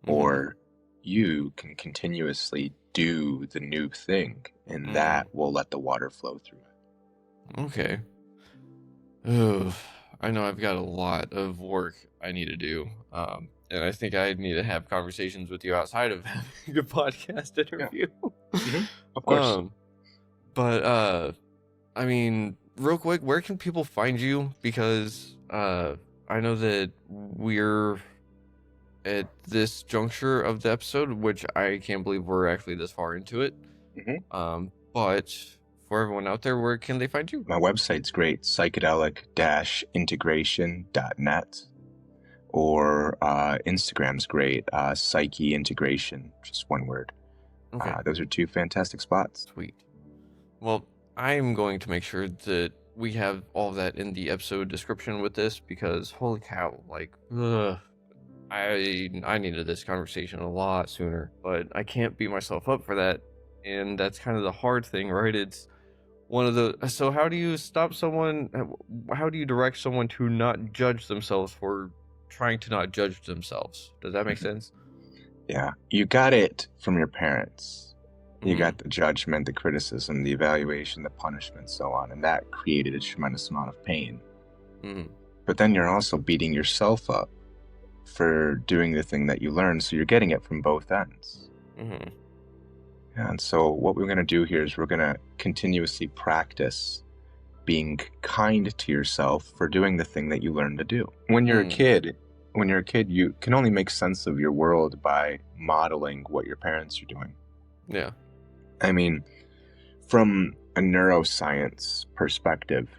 Speaker 1: Or you can continuously do the new thing, and that will let the water flow through it.
Speaker 2: Okay. Oh, I know I've got a lot of work I need to do. And I think I need to have conversations with you outside of having a podcast interview.
Speaker 1: Yeah. Of course.
Speaker 2: But I mean, real quick, where can people find you? Because I know that we're at this juncture of the episode, which I can't believe we're actually this far into it. But for everyone out there, where can they find you?
Speaker 1: My website's great, psychedelic-integration.net, or Instagram's great, psyche integration, just one word.
Speaker 2: Okay.
Speaker 1: Those are two fantastic spots.
Speaker 2: Sweet. Well, I'm going to make sure that we have all of that in the episode description with this, because holy cow, like, I needed this conversation a lot sooner, but I can't beat myself up for that, and that's kind of the hard thing, right? It's one of the... So how do you stop someone? How do you direct someone to not judge themselves for trying to not judge themselves? Does that make sense?
Speaker 1: Yeah, you got it from your parents. You got the judgment, the criticism, the evaluation, the punishment, so on, and that created a tremendous amount of pain. But then you're also beating yourself up for doing the thing that you learned, so you're getting it from both ends. And so what we're going to do here is we're going to continuously practice being kind to yourself for doing the thing that you learned to do. When you're a kid, you can only make sense of your world by modeling what your parents are doing.
Speaker 2: Yeah.
Speaker 1: I mean, from a neuroscience perspective,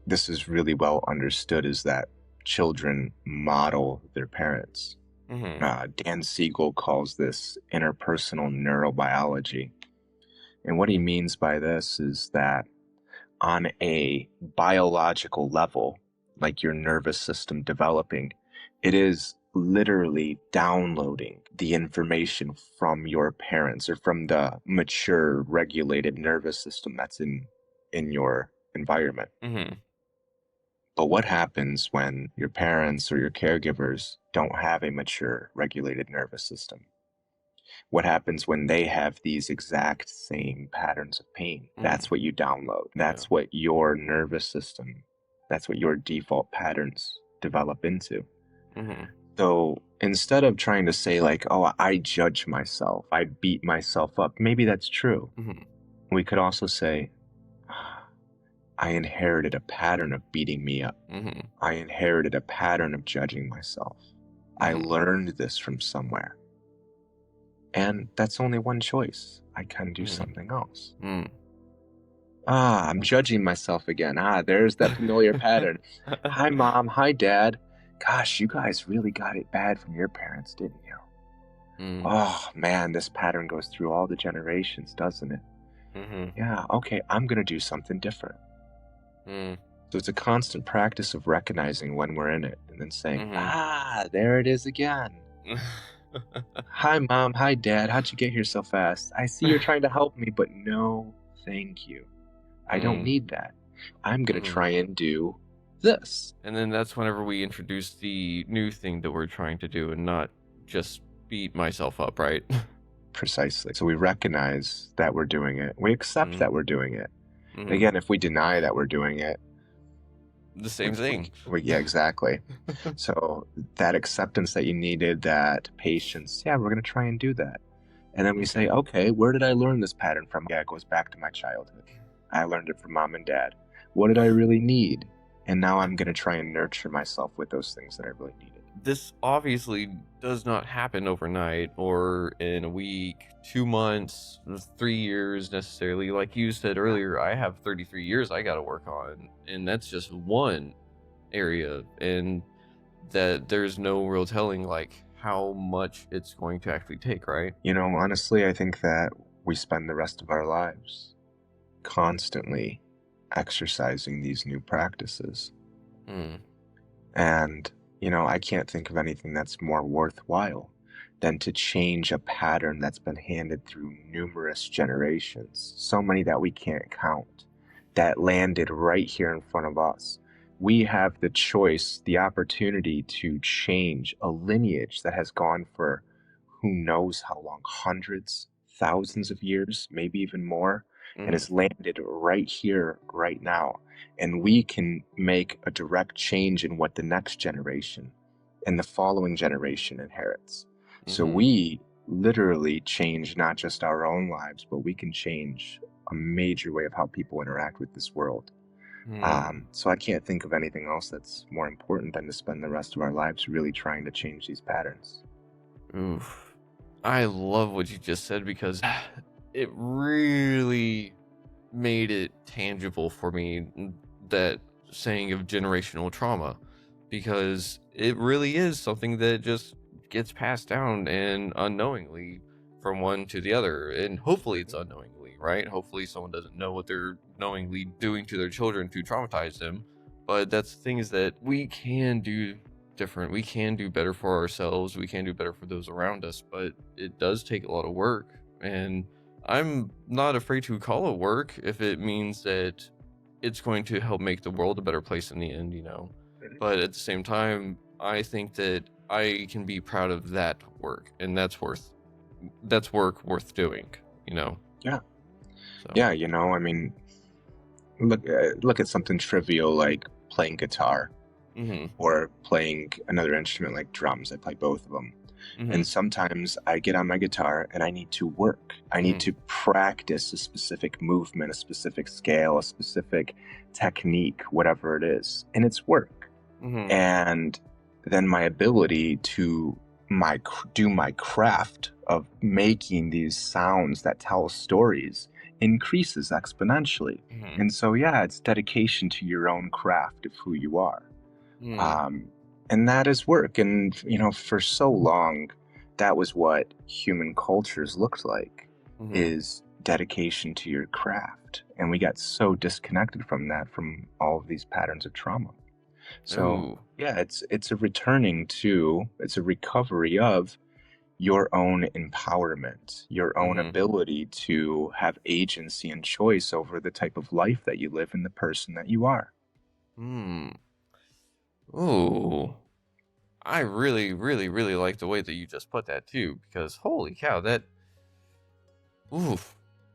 Speaker 1: this is really well understood, is that children model their parents. Dan Siegel calls this interpersonal neurobiology. And what he means by this is that on a biological level, like your nervous system developing, it is literally downloading the information from your parents or from the mature, regulated nervous system that's in your environment. But what happens when your parents or your caregivers don't have a mature, regulated nervous system? What happens when they have these exact same patterns of pain? That's what you download. That's what your nervous system, that's what your default patterns develop into. So instead of trying to say like, oh, I judge myself, I beat myself up, maybe that's true. We could also say, I inherited a pattern of beating me up. I inherited a pattern of judging myself. I learned this from somewhere. And that's only one choice. I can do something else. I'm judging myself again. There's that familiar pattern. Hi, Mom. Hi, Dad. Gosh, you guys really got it bad from your parents, didn't you? Oh, man, this pattern goes through all the generations, doesn't it? Yeah, okay, I'm going to do something different. So it's a constant practice of recognizing when we're in it and then saying, there it is again. Hi, Mom. Hi, Dad. How'd you get here so fast? I see you're trying to help me, but no, thank you. I don't need that. I'm going to try and do this.
Speaker 2: And then that's whenever we introduce the new thing that we're trying to do and not just beat myself up, right?
Speaker 1: Precisely. So we recognize that we're doing it. We accept that we're doing it. Again, if we deny that we're doing it,
Speaker 2: the same thing.
Speaker 1: Yeah, exactly. So that acceptance that you needed, that patience, we're going to try and do that. And then we say, okay, where did I learn this pattern from? Yeah, it goes back to my childhood. I learned it from Mom and Dad. What did I really need? And now I'm going to try and nurture myself with those things that I really needed.
Speaker 2: This obviously does not happen overnight or in a week, 2 months, 3 years necessarily. Like you said earlier, I have 33 years I got to work on, and that's just one area, and that there's no real telling like how much it's going to actually take, right?
Speaker 1: You know, honestly, I think that we spend the rest of our lives constantly exercising these new practices. And I can't think of anything that's more worthwhile than to change a pattern that's been handed through numerous generations, so many that we can't count, that landed right here in front of us. We have the choice, the opportunity to change a lineage that has gone for who knows how long, hundreds, thousands of years, maybe even more, and has landed right here, right now. And we can make a direct change in what the next generation and the following generation inherits. So we literally change not just our own lives, but we can change a major way of how people interact with this world. So I can't think of anything else that's more important than to spend the rest of our lives really trying to change these patterns.
Speaker 2: Oof. I love what you just said, because it really made it tangible for me, that saying of generational trauma, because it really is something that just gets passed down and unknowingly from one to the other. And hopefully it's unknowingly, right? Hopefully someone doesn't know what they're knowingly doing to their children to traumatize them. But that's the thing, is that we can do different. We can do better for ourselves. We can do better for those around us, but it does take a lot of work. And I'm not afraid to call it work if it means that it's going to help make the world a better place in the end, But at the same time, I think that I can be proud of that work, and that's work worth doing,
Speaker 1: Yeah.
Speaker 2: So.
Speaker 1: Yeah, I mean, look at something trivial like playing guitar. Or playing another instrument like drums. I play both of them. And sometimes I get on my guitar and I need to work. I need to practice a specific movement, a specific scale, a specific technique, whatever it is. And it's work. And then my ability to do my craft of making these sounds that tell stories increases exponentially. And so, yeah, it's dedication to your own craft of who you are. And that is work. And, for so long, that was what human cultures looked like, is dedication to your craft. And we got so disconnected from that, from all of these patterns of trauma. So, yeah, it's a recovery of your own empowerment, your own ability to have agency and choice over the type of life that you live and the person that you are.
Speaker 2: Oh, I really, really, really like the way that you just put that too, because holy cow,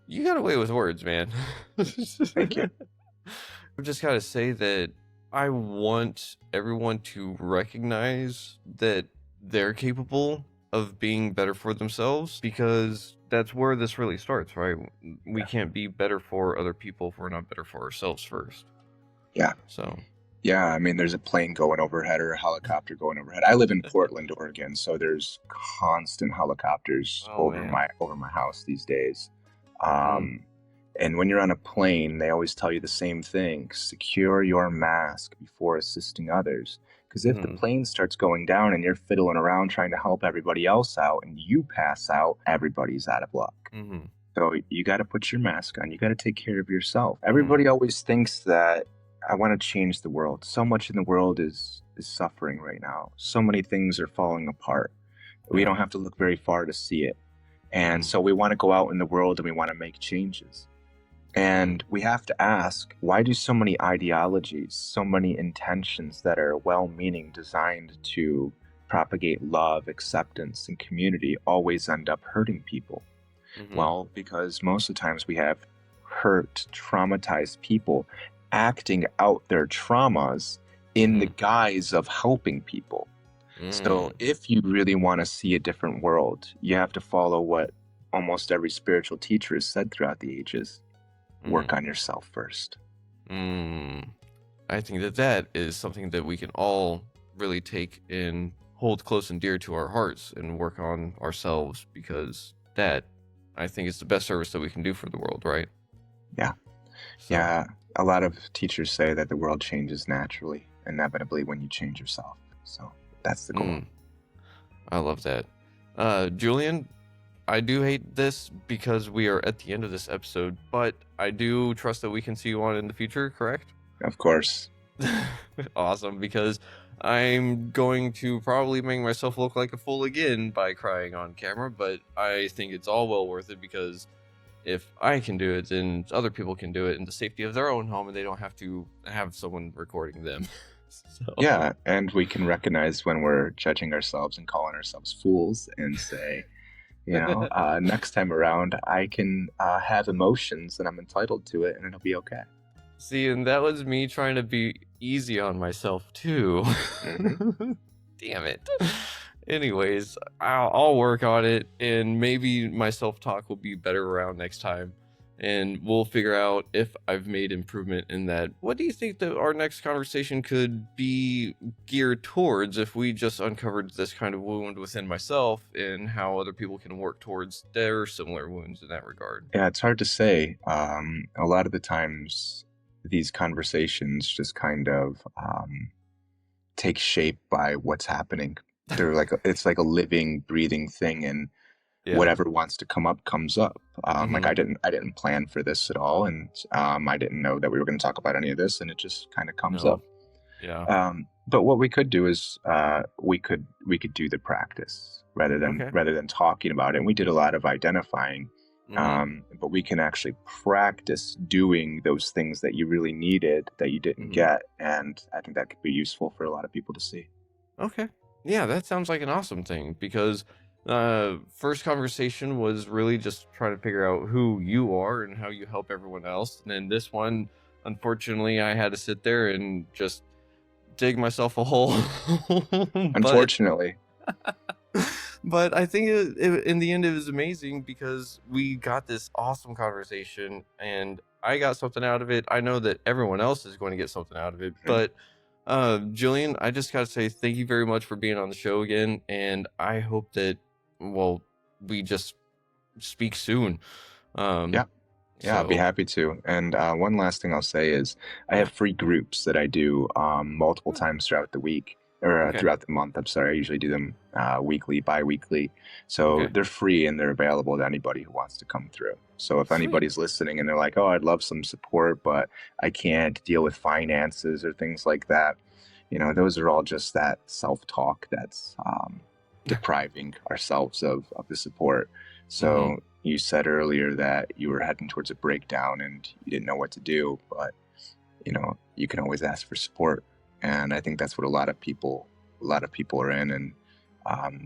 Speaker 2: you got away with words, man.
Speaker 1: Thank you.
Speaker 2: I've just got to say that I want everyone to recognize that they're capable of being better for themselves, because that's where this really starts, right? We can't be better for other people if we're not better for ourselves first.
Speaker 1: Yeah.
Speaker 2: So.
Speaker 1: Yeah, I mean, there's a plane going overhead or a helicopter going overhead. I live in Portland, Oregon, so there's constant helicopters over my house these days. And when you're on a plane, they always tell you the same thing: secure your mask before assisting others. Because if the plane starts going down and you're fiddling around trying to help everybody else out and you pass out, everybody's out of luck. So you got to put your mask on. You got to take care of yourself. Everybody always thinks that I want to change the world. So much in the world is suffering right now. So many things are falling apart. We don't have to look very far to see it. And so we want to go out in the world and we want to make changes. And we have to ask, why do so many ideologies, so many intentions that are well-meaning, designed to propagate love, acceptance, and community, always end up hurting people? Well, because most of the times we have hurt, traumatized people acting out their traumas in the guise of helping people. So if you really want to see a different world, you have to follow what almost every spiritual teacher has said throughout the ages: work on yourself first.
Speaker 2: I think that is something that we can all really take and hold close and dear to our hearts, and work on ourselves, because that, I think, is the best service that we can do for the world, right?
Speaker 1: Yeah. So. Yeah. A lot of teachers say that the world changes naturally, inevitably, when you change yourself. So that's the goal.
Speaker 2: I love that. Julian, I do hate this because we are at the end of this episode, but I do trust that we can see you on in the future, correct?
Speaker 1: Of course.
Speaker 2: Awesome, because I'm going to probably make myself look like a fool again by crying on camera, but I think it's all well worth it, because if I can do it, then other people can do it in the safety of their own home, and they don't have to have someone recording them. So
Speaker 1: Yeah, and we can recognize when we're judging ourselves and calling ourselves fools and say, next time around, I can have emotions and I'm entitled to it and it'll be okay.
Speaker 2: see, and that was me trying to be easy on myself too. Damn it. Anyways, I'll work on it, and maybe my self-talk will be better around next time, and we'll figure out if I've made improvement in that. What do you think that our next conversation could be geared towards if we just uncovered this kind of wound within myself, and how other people can work towards their similar wounds in that regard?
Speaker 1: Yeah, it's hard to say. A lot of the times, these conversations just kind of take shape by what's happening. They're it's like a living, breathing thing, and whatever wants to come up comes up. Like I didn't plan for this at all, and I didn't know that we were going to talk about any of this, and it just kind of comes up.
Speaker 2: Yeah.
Speaker 1: But what we could do is we could do the practice rather than talking about it. And we did a lot of identifying, but we can actually practice doing those things that you really needed that you didn't get, and I think that could be useful for a lot of people to see.
Speaker 2: Okay. Yeah, that sounds like an awesome thing, because first conversation was really just trying to figure out who you are and how you help everyone else. And then this one, unfortunately, I had to sit there and just dig myself a hole.
Speaker 1: Unfortunately.
Speaker 2: But I think in the end it was amazing, because we got this awesome conversation and I got something out of it. I know that everyone else is going to get something out of it. But Julian, I just got to say thank you very much for being on the show again. And I hope that, we just speak soon.
Speaker 1: Yeah, I'll be happy to. And one last thing I'll say is I have free groups that I do multiple times throughout the week, or throughout the month. I'm sorry. I usually do them weekly, bi-weekly. So they're free and they're available to anybody who wants to come through. So if anybody's listening and they're like, oh, I'd love some support, but I can't deal with finances or things like that, those are all just that self-talk that's depriving ourselves of the support. So you said earlier that you were heading towards a breakdown and you didn't know what to do, but you can always ask for support. And I think that's what a lot of people are in, and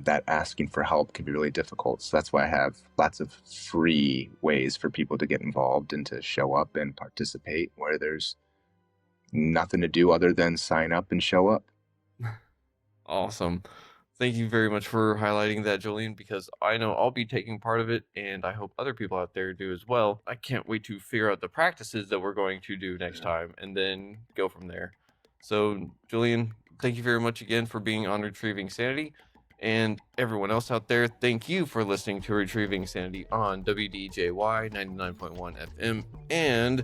Speaker 1: that asking for help can be really difficult. So that's why I have lots of free ways for people to get involved and to show up and participate, where there's nothing to do other than sign up and show up.
Speaker 2: Awesome. Thank you very much for highlighting that, Julian, because I know I'll be taking part of it, and I hope other people out there do as well. I can't wait to figure out the practices that we're going to do next time, and then go from there. So, Julian, thank you very much again for being on Retrieving Sanity. And everyone else out there, thank you for listening to Retrieving Sanity on WDJY 99.1 FM. And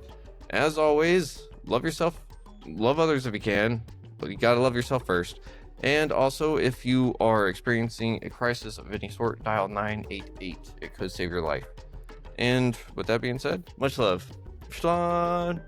Speaker 2: as always, love yourself, love others if you can, but you gotta love yourself first. And also, if you are experiencing a crisis of any sort, dial 988. It could save your life. And with that being said, much love. Shalom.